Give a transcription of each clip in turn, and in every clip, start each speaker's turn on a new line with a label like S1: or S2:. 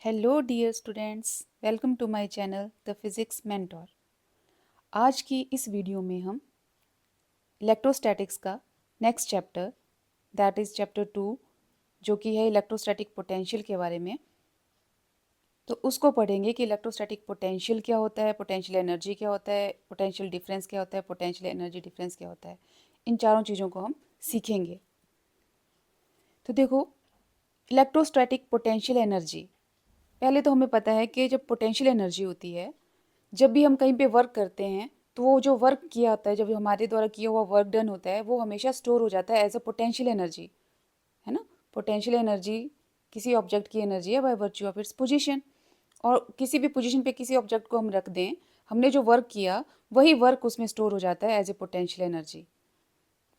S1: Hello dear students, welcome to my channel the physics mentor. आज की इस video में हम इलेक्ट्रोस्टैटिक्स का next chapter that is chapter 2 जो कि है इलेक्ट्रोस्टैटिक पोटेंशियल के बारे में। तो उसको पढ़ेंगे कि इलेक्ट्रोस्टैटिक पोटेंशियल क्या होता है, पोटेंशियल एनर्जी क्या होता है, पोटेंशियल डिफरेंस क्या होता है, पोटेंशियल एनर्जी डिफरेंस क्या होता है। इन चारों चीज़ों को हम सीखेंगे। तो देखो, इलेक्ट्रोस्टैटिक पोटेंशियल एनर्जी, पहले तो हमें पता है कि जब पोटेंशियल एनर्जी होती है, जब भी हम कहीं पे वर्क करते हैं तो वो जो वर्क किया होता है, जब हमारे द्वारा किया हुआ वर्क डन होता है, वो हमेशा स्टोर हो जाता है एज अ पोटेंशियल एनर्जी, है ना। पोटेंशियल एनर्जी किसी ऑब्जेक्ट की एनर्जी है by virtue of its position. और किसी भी पोजीशन पे किसी ऑब्जेक्ट को हम रख दें, हमने जो वर्क किया वही वर्क उसमें स्टोर हो जाता है as a potential energy.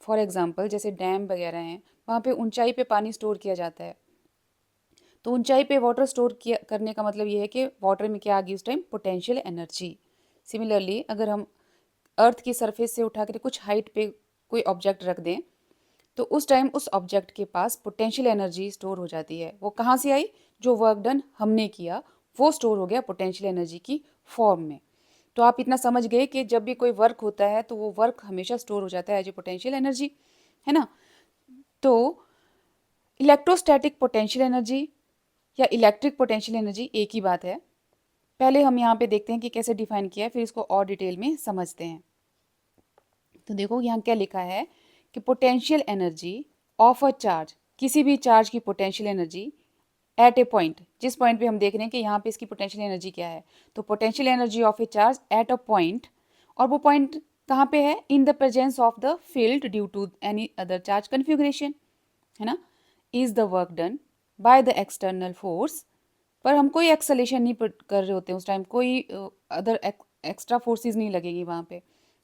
S1: For example जैसे डैम वगैरह हैं, वहाँ पे ऊंचाई पे पानी स्टोर किया जाता है। तो ऊंचाई पे वाटर स्टोर किया करने का मतलब ये है कि वाटर में क्या आ गई उस टाइम, पोटेंशियल एनर्जी। सिमिलरली अगर हम अर्थ की सरफेस से उठा कर कुछ हाइट पे कोई ऑब्जेक्ट रख दें, तो उस टाइम उस ऑब्जेक्ट के पास पोटेंशियल एनर्जी स्टोर हो जाती है। वो कहाँ से आई, जो वर्क डन हमने किया वो स्टोर हो गया पोटेंशियल एनर्जी की फॉर्म में। तो आप इतना समझ गए कि जब भी कोई वर्क होता है तो वो वर्क हमेशा स्टोर हो जाता है एज ए पोटेंशियल एनर्जी, है ना। तो इलेक्ट्रोस्टैटिक पोटेंशियल एनर्जी या इलेक्ट्रिक पोटेंशियल एनर्जी एक ही बात है। पहले हम यहाँ पे देखते हैं कि कैसे डिफाइन किया है, फिर इसको और डिटेल में समझते हैं। तो देखो यहाँ क्या लिखा है कि potential energy of a charge, किसी भी चार्ज की potential energy at A point, जिस पॉइंट पे हम देख रहे हैं कि यहाँ पे इसकी पोटेंशियल एनर्जी क्या है, तो potential energy of a charge at a point, और वो पॉइंट कहाँ पे है, in the presence of the field due to any other charge configuration, है ना, is the work done by the external force. पर हम कोई एक्सलेशन नहीं कर रहे होते उस टाइम, कोई अदर एक्स्ट्रा फोर्सेस नहीं लगेगी वहाँ पे,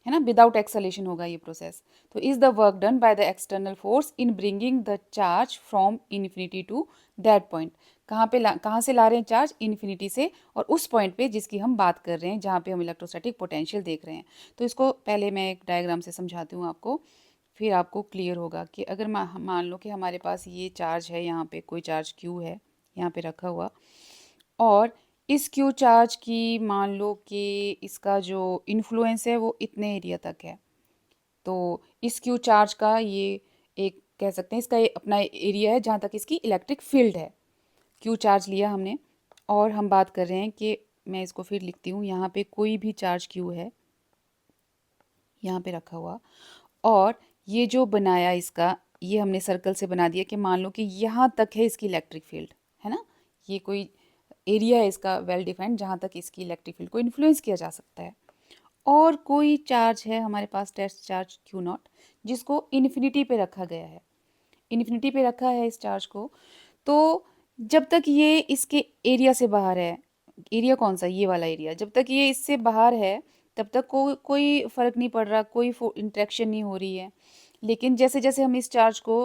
S1: है ना, विदाउट एक्सलेशन होगा ये प्रोसेस। तो is the work done by the external force in bringing the charge from infinity to that point. कहाँ से ला रहे हैं चार्ज, इन्फिनिटी से, और उस पॉइंट पे जिसकी हम बात कर रहे हैं, जहाँ पे हम इलेक्ट्रोस्टैटिक पोटेंशियल देख रहे हैं। तो इसको पहले मैं एक डायग्राम से समझाती हूँ आपको, फिर आपको क्लियर होगा कि अगर मान लो कि हमारे पास ये चार्ज है, यहाँ पे कोई चार्ज क्यू है यहाँ पे रखा हुआ, और इस क्यू चार्ज की मान लो कि इसका जो इन्फ्लुएंस है वो इतने एरिया तक है। तो इस क्यू चार्ज का ये एक कह सकते हैं इसका ये अपना एरिया है जहाँ तक इसकी इलेक्ट्रिक फील्ड है। क्यू चार्ज लिया हमने, और हम बात कर रहे हैं कि मैं इसको फिर लिखती हूँ, यहाँ पे कोई भी चार्ज क्यू है यहाँ पे रखा हुआ, और ये जो बनाया इसका, ये हमने सर्कल से बना दिया कि मान लो कि यहाँ तक है इसकी इलेक्ट्रिक फील्ड, है ना। ये कोई एरिया है इसका वेल डिफाइंड जहाँ तक इसकी इलेक्ट्रिक फील्ड को इन्फ्लुएंस किया जा सकता है। और कोई चार्ज है हमारे पास, टेस्ट चार्ज क्यू नॉट, जिसको इन्फिनिटी पे रखा गया है, इन्फिनिटी पे रखा है इस चार्ज को। तो जब तक ये इसके एरिया से बाहर है, एरिया कौन सा, ये वाला एरिया, जब तक ये इससे बाहर है तब तक कोई फ़र्क नहीं पड़ रहा, कोई इंटरेक्शन नहीं हो रही है। लेकिन जैसे जैसे हम इस चार्ज को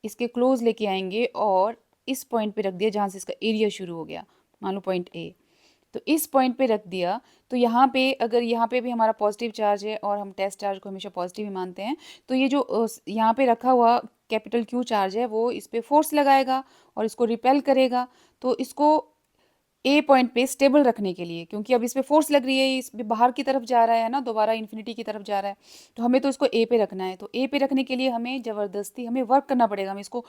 S1: इसके क्लोज लेके आएंगे और इस पॉइंट पे रख दिया जहाँ से इसका एरिया शुरू हो गया, मान लो पॉइंट ए, तो इस पॉइंट पे रख दिया, तो यहाँ पे अगर यहाँ पे भी हमारा पॉजिटिव चार्ज है और हम टेस्ट चार्ज को हमेशा पॉजिटिव ही मानते हैं, तो ये जो यहाँ पे रखा हुआ कैपिटल क्यू चार्ज है वो इस पे फोर्स लगाएगा और इसको रिपेल करेगा। तो इसको ए पॉइंट पे स्टेबल रखने के लिए, क्योंकि अब इस पे फोर्स लग रही है, इस पे बाहर की तरफ जा रहा है ना, दोबारा इन्फिनिटी की तरफ जा रहा है, तो हमें तो इसको ए पे रखना है। तो ए पे रखने के लिए हमें ज़बरदस्ती हमें वर्क करना पड़ेगा, हमें इसको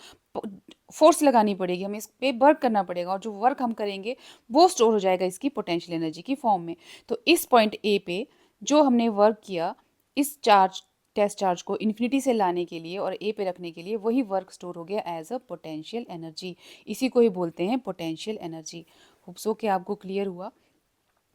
S1: फोर्स लगानी पड़ेगी, हमें इस पे वर्क करना पड़ेगा, और जो वर्क हम करेंगे वो स्टोर हो जाएगा इसकी पोटेंशियल एनर्जी की फॉर्म में। तो इस पॉइंट ए पे जो हमने वर्क किया, इस चार्ज टेस्ट चार्ज को इन्फिनिटी से लाने के लिए और ए पे रखने के लिए, वही वर्क स्टोर हो गया एज अ पोटेंशियल एनर्जी। इसी को ही बोलते हैं पोटेंशियल एनर्जी। होप सो कि आपको क्लियर हुआ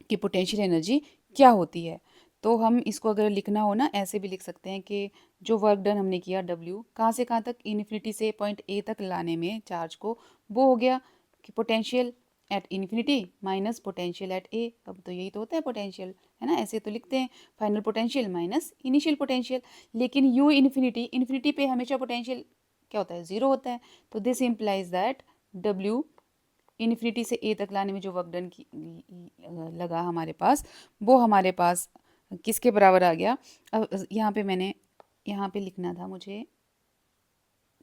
S1: कि पोटेंशियल एनर्जी क्या होती है। तो हम इसको अगर लिखना हो ना, ऐसे भी लिख सकते हैं कि जो वर्क डन हमने किया W, कहाँ से कहाँ तक, इन्फिनिटी से पॉइंट ए तक लाने में चार्ज को, वो हो गया कि potential at infinity minus potential at A. अब तो यही तो होता है पोटेंशियल, है ना, ऐसे तो लिखते हैं, final potential minus initial potential. लेकिन यू इन्फिनिटी, इन्फिनिटी पे हमेशा पोटेंशियल क्या होता है, ज़ीरो होता है। तो this implies that W infinity से ए तक लाने में जो वर्क डन की लगा हमारे पास, वो हमारे पास किसके बराबर आ गया। अब यहाँ पे मैंने यहाँ पे लिखना था मुझे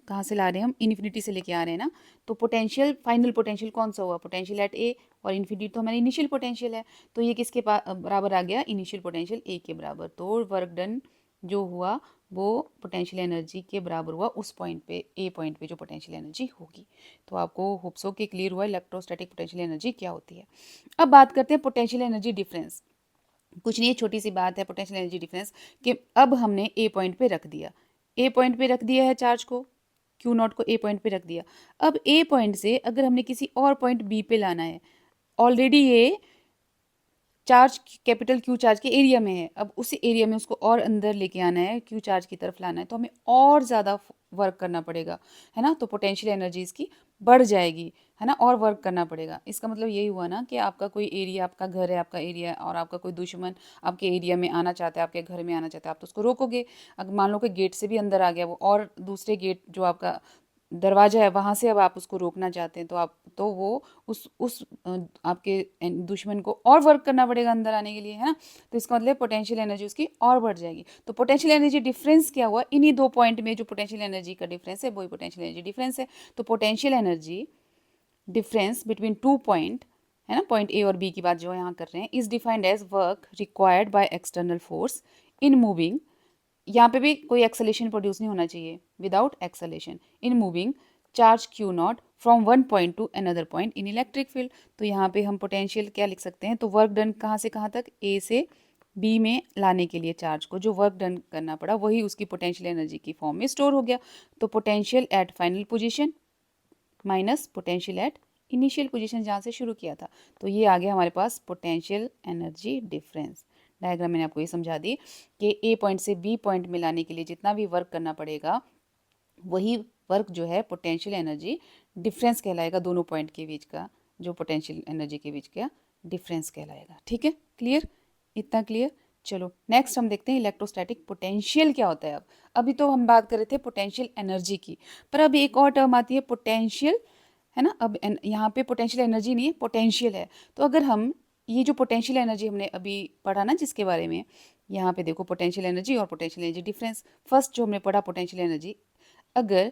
S1: कहाँ से ला रहे हैं हम, इन्फिनिटी से लेके आ रहे हैं ना, तो पोटेंशियल, फाइनल पोटेंशियल कौन सा हुआ, पोटेंशियल एट ए, और इन्फिनिटी तो हमारी इनिशियल पोटेंशियल है, तो ये किसके बराबर आ गया, इनिशियल पोटेंशियल ए के बराबर। तो वर्क डन जो हुआ वो पोटेंशियल एनर्जी के बराबर हुआ उस पॉइंट पे, ए पॉइंट पे जो पोटेंशियल एनर्जी होगी। तो आपको होप्स हो कि क्लियर हुआ इलेक्ट्रोस्टैटिक पोटेंशियल एनर्जी क्या होती है। अब बात करते हैं पोटेंशियल एनर्जी डिफरेंस। कुछ नहीं, छोटी सी बात है पोटेंशियल एनर्जी डिफरेंस कि अब हमने ए पॉइंट पे रख दिया, ए पॉइंट पे रख दिया है चार्ज को, क्यू नॉट को ए पॉइंट पे रख दिया। अब ए पॉइंट से अगर हमने किसी और पॉइंट बी पे लाना है, ऑलरेडी ये चार्ज कैपिटल क्यू चार्ज के एरिया में है, अब उसी एरिया में उसको और अंदर लेके आना है, क्यू चार्ज की तरफ लाना है, तो हमें और ज़्यादा वर्क करना पड़ेगा, है ना। तो पोटेंशियल एनर्जी इसकी बढ़ जाएगी, है ना, और वर्क करना पड़ेगा। इसका मतलब यही हुआ ना कि आपका कोई एरिया, आपका घर है, आपका एरिया है, और आपका कोई दुश्मन आपके एरिया में आना चाहता है, आपके घर में आना चाहता है, आप तो उसको रोकोगे। अगर मान लो कि गेट से भी अंदर आ गया वो, और दूसरे गेट जो आपका दरवाजा है वहाँ से अब आप उसको रोकना चाहते हैं, तो आप तो वो आपके दुश्मन को और वर्क करना पड़ेगा अंदर आने के लिए, है ना। तो इसका मतलब पोटेंशियल एनर्जी उसकी और बढ़ जाएगी। तो पोटेंशियल एनर्जी डिफरेंस क्या हुआ, इन्हीं दो पॉइंट में जो पोटेंशियल एनर्जी का डिफरेंस है वही पोटेंशियल एनर्जी डिफरेंस है। तो potential energy difference between two point, है ना, पॉइंट ए और बी की बात जो यहाँ कर रहे हैं, is defined as work required by external force in moving, यहाँ पे भी कोई एक्सेलेशन प्रोड्यूस नहीं होना चाहिए, without acceleration in moving charge Q not from one point to another point in electric field. तो यहाँ पे हम पोटेंशियल क्या लिख सकते हैं, तो वर्क डन कहाँ से कहाँ तक, ए से बी में लाने के लिए चार्ज को जो वर्क डन करना पड़ा वही उसकी पोटेंशियल एनर्जी की फॉर्म में स्टोर हो गया। तो potential at final position minus potential at initial position जहाँ से शुरू किया था, तो ये आ गया हमारे पास पोटेंशियल एनर्जी डिफरेंस। डायग्राम मैंने आपको ये समझा दी कि ए पॉइंट से बी पॉइंट में लाने के लिए जितना भी वर्क करना पड़ेगा वही वर्क जो है पोटेंशियल एनर्जी डिफरेंस कहलाएगा, दोनों पॉइंट के बीच का जो पोटेंशियल एनर्जी के बीच का डिफरेंस कहलाएगा। ठीक है, क्लियर, इतना क्लियर। चलो नेक्स्ट हम देखते हैं इलेक्ट्रोस्टैटिक पोटेंशियल क्या होता है। अब अभी तो हम बात कर रहे थे पोटेंशियल एनर्जी की, पर अब एक और टर्म आती है पोटेंशियल, है ना। अब यहाँ पे पोटेंशियल एनर्जी नहीं है, पोटेंशियल है। तो अगर हम ये जो पोटेंशियल एनर्जी हमने अभी पढ़ा ना जिसके बारे में, यहाँ पे देखो पोटेंशियल एनर्जी और पोटेंशियल एनर्जी डिफरेंस। फर्स्ट जो हमने पढ़ा पोटेंशियल एनर्जी, अगर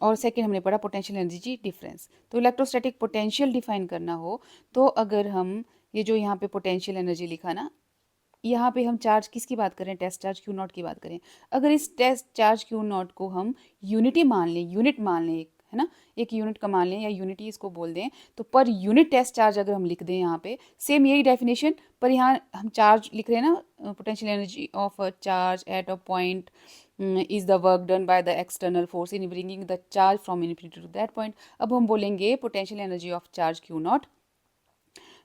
S1: और सेकंड हमने पढ़ा पोटेंशियल एनर्जी डिफरेंस। तो इलेक्ट्रोस्टैटिक पोटेंशियल डिफाइन करना हो तो अगर हम ये जो यहाँ पे पोटेंशियल एनर्जी लिखा ना, यहाँ पे हम चार्ज किसकी बात करें, टेस्ट चार्ज क्यू नॉट की बात करें। अगर इस टेस्ट चार्ज क्यू नॉट को हम यूनिटी मान लें, यूनिट मान लें, है ना, एक यूनिट का मान लें या यूनिटी इसको बोल दें, तो पर यूनिट टेस्ट चार्ज अगर हम लिख दें यहाँ पे, सेम यही डेफिनेशन, पर यहाँ हम चार्ज लिख रहे हैं ना, potential energy of a charge at a point is the work done by the external force in bringing the charge from infinity to that point. अब हम बोलेंगे potential energy of charge Q not,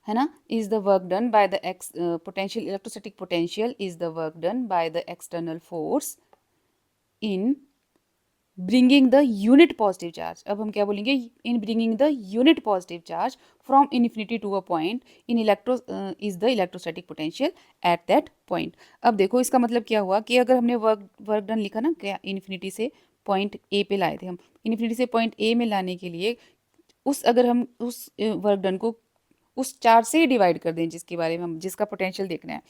S1: है ना, is the work done by the potential, electrostatic potential is the work done by the external force in bringing the unit positive charge. अब हम क्या बोलेंगे, in bringing the unit positive charge from infinity to a point in is the electrostatic potential at that point. अब देखो इसका मतलब क्या हुआ कि अगर हमने वर्क डन लिखा ना, क्या इन्फिनिटी से पॉइंट ए पे लाए थे हम, इन्फिनिटी से पॉइंट ए में लाने के लिए अगर हम उस वर्क डन को उस चार्ज से ही डिवाइड कर दें जिसके बारे में हम, जिसका पोटेंशियल देखना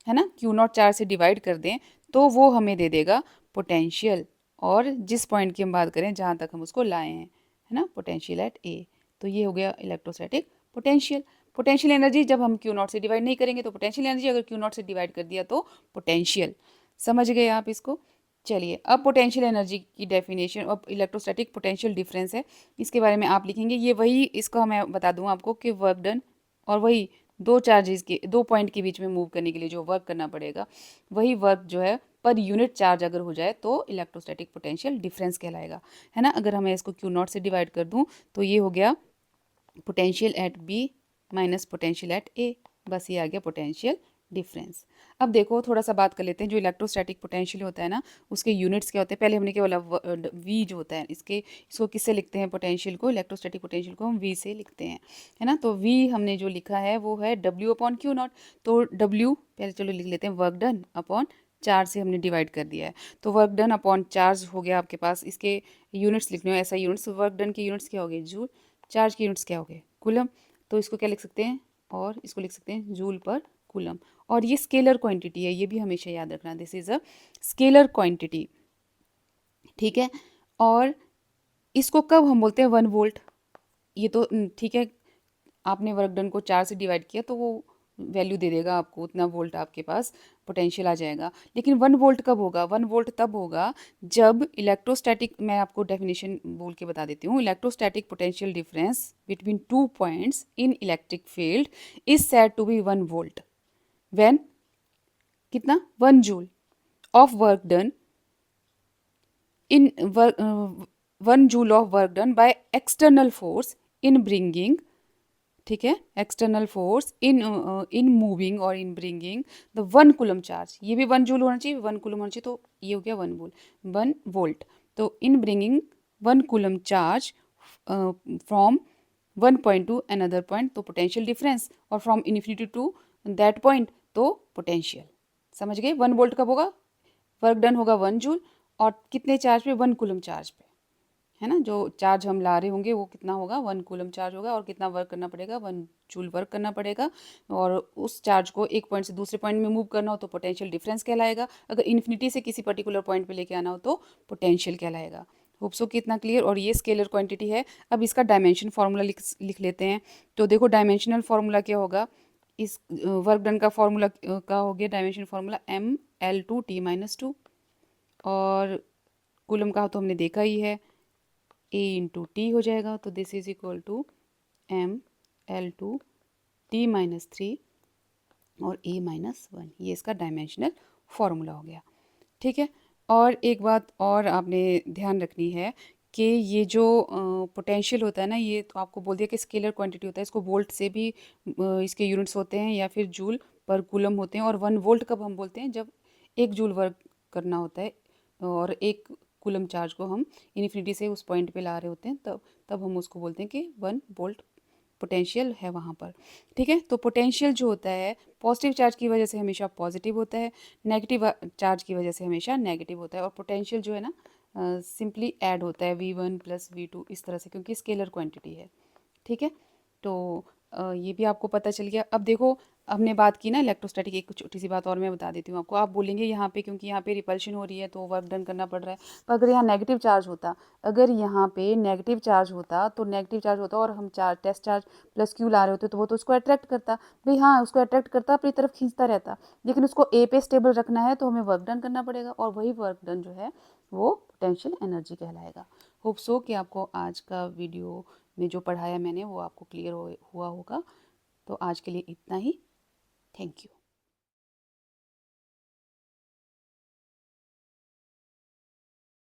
S1: है ना, क्यू नॉट चार्ज से डिवाइड कर दें, तो वो हमें दे देगा पोटेंशियल, और जिस पॉइंट की हम बात करें जहाँ तक हम उसको लाए हैं, है ना, पोटेंशियल एट ए। तो ये हो गया इलेक्ट्रोस्टैटिक पोटेंशियल। पोटेंशियल एनर्जी जब हम क्यू नॉट से डिवाइड नहीं करेंगे तो पोटेंशियल एनर्जी, अगर क्यू नॉट से डिवाइड कर दिया तो पोटेंशियल। समझ गए आप इसको। चलिए अब पोटेंशियल एनर्जी की डेफिनेशन और इलेक्ट्रोस्टैटिक पोटेंशियल डिफरेंस है, इसके बारे में आप लिखेंगे। ये वही, इसको मैं बता दूँ आपको कि वर्क डन और वही दो चार्जेस के, दो पॉइंट के बीच में मूव करने के लिए जो वर्क करना पड़ेगा वही वर्क जो है पर यूनिट चार्ज अगर हो जाए तो इलेक्ट्रोस्टैटिक पोटेंशियल डिफरेंस कहलाएगा, है ना। अगर मैं इसको क्यू नॉट से डिवाइड कर दूं तो ये हो गया potential at B minus potential at A, बस ये आ गया पोटेंशियल डिफरेंस। अब देखो थोड़ा सा बात कर लेते हैं, जो इलेक्ट्रोस्टैटिक पोटेंशियल होता है ना उसके यूनिट्स क्या होते हैं। पहले हमने क्या बोला, वी जो होता है, इसको किससे लिखते हैं, पोटेंशियल को, इलेक्ट्रोस्टैटिक पोटेंशियल को हम वी से लिखते हैं, है ना। तो वी हमने जो लिखा है वो है डब्ल्यू अपॉन क्यू नॉट। तो डब्ल्यू पहले चलो लिख लेते हैं, वर्क डन अपॉन चार्ज से हमने डिवाइड कर दिया है, तो वर्क डन अपॉन चार्ज हो गया आपके पास। इसके यूनिट्स लिखने हो ऐसा यूनिट्स, वर्क डन के यूनिट्स क्या हो गए जूल, चार्ज के यूनिट्स क्या हो गए कूलम। तो इसको क्या लिख सकते हैं, और इसको लिख सकते हैं जूल पर कूलम। और ये स्केलर क्वांटिटी है, ये भी हमेशा याद रखना, this is a scalar quantity, ठीक है। और इसको कब हम बोलते हैं 1 वोल्ट। ये तो ठीक है, आपने वर्क डन को 4 से डिवाइड किया तो वो वैल्यू दे देगा आपको, उतना वोल्ट आपके पास पोटेंशियल आ जाएगा। लेकिन 1 वोल्ट कब होगा? 1 वोल्ट तब होगा जब इलेक्ट्रोस्टैटिक, मैं आपको डेफिनेशन बोल के बता देती हूँ, electrostatic potential difference between 2 points in electric field is said to be 1 volt when कितना 1 joule of work done in 1 joule of work done by external force in bringing, ठीक है, external force in in moving और in bringing the 1 coulomb charge, ये भी 1 joule होना चाहिए, 1 coulomb होना चाहिए, तो ये हो गया 1 वोल्ट। तो in bringing 1 coulomb charge from 1 point to another point, तो पोटेंशियल डिफरेंस, और from infinity to that point, तो पोटेंशियल। समझ गए? 1 वोल्ट कब होगा? वर्क डन होगा 1 जूल, और कितने चार्ज पे? 1 कूलम चार्ज पे, है ना। जो चार्ज हम ला रहे होंगे वो कितना होगा? 1 कूलम चार्ज होगा, और कितना वर्क करना पड़ेगा? 1 जूल वर्क करना पड़ेगा। और उस चार्ज को एक पॉइंट से दूसरे पॉइंट में मूव करना हो तो पोटेंशियल डिफरेंस कहलाएगा। अगर इन्फिनिटी से किसी पर्टिकुलर पॉइंट पे लेके आना हो तो पोटेंशियल कहलाएगा। होप सो कि इतना क्लियर। और ये स्केलर क्वांटिटी है। अब इसका डायमेंशन फार्मूला लिख लेते हैं। तो देखो डायमेंशनल फार्मूला क्या होगा? इस वर्क डन का फार्मूला का हो गया डायमेंशन फार्मूला ML2T-2, और कूलम का तो हमने देखा ही है, A × T हो जाएगा। तो this is equal to ML2T-3 और A-1, ये इसका डायमेंशनल फार्मूला हो गया। ठीक है। और एक बात और आपने ध्यान रखनी है कि ये जो पोटेंशियल होता है ना, ये तो आपको बोल दिया कि स्केलर क्वांटिटी होता है, इसको वोल्ट से भी इसके यूनिट्स होते हैं, या फिर जूल पर कूलम होते हैं। और 1 वोल्ट कब हम बोलते हैं? जब 1 जूल वर्क करना होता है और 1 कूलम चार्ज को हम इन्फिनिटी से उस पॉइंट पे ला रहे होते हैं, तब तब हम उसको बोलते हैं कि 1 वोल्ट पोटेंशियल है वहाँ पर। ठीक है। तो पोटेंशियल जो होता है पॉजिटिव चार्ज की वजह से हमेशा पॉजिटिव होता है, नेगेटिव चार्ज की वजह से हमेशा नेगेटिव होता है। और पोटेंशियल जो है ना सिंपली ऐड होता है V1 + V2 इस तरह से, क्योंकि स्केलर क्वांटिटी है। ठीक है। तो ये भी आपको पता चल गया। अब देखो, हमने बात की ना इलेक्ट्रोस्टैटिक, एक छोटी सी बात और मैं बता देती हूँ आपको। आप बोलेंगे यहाँ पे क्योंकि यहाँ पे रिपल्शन हो रही है तो वर्क डन करना पड़ रहा है। पर अगर यहाँ नेगेटिव चार्ज होता, अगर यहाँ पे नेगेटिव चार्ज होता, तो नेगेटिव चार्ज होता और हम चार्ज टेस्ट चार्ज +Q ला रहे होते तो वो तो उसको अट्रैक्ट करता। भाई हाँ, उसको अट्रैक्ट करता, अपनी तरफ खींचता रहता। लेकिन उसको A पे स्टेबल रखना है तो हमें वर्क डन करना पड़ेगा, और वही वर्क डन जो है वो पोटेंशियल एनर्जी कहलाएगा। होप सो कि आपको आज का वीडियो में जो पढ़ाया मैंने वो आपको क्लियर हुआ होगा। तो आज के लिए इतना ही। Thank you.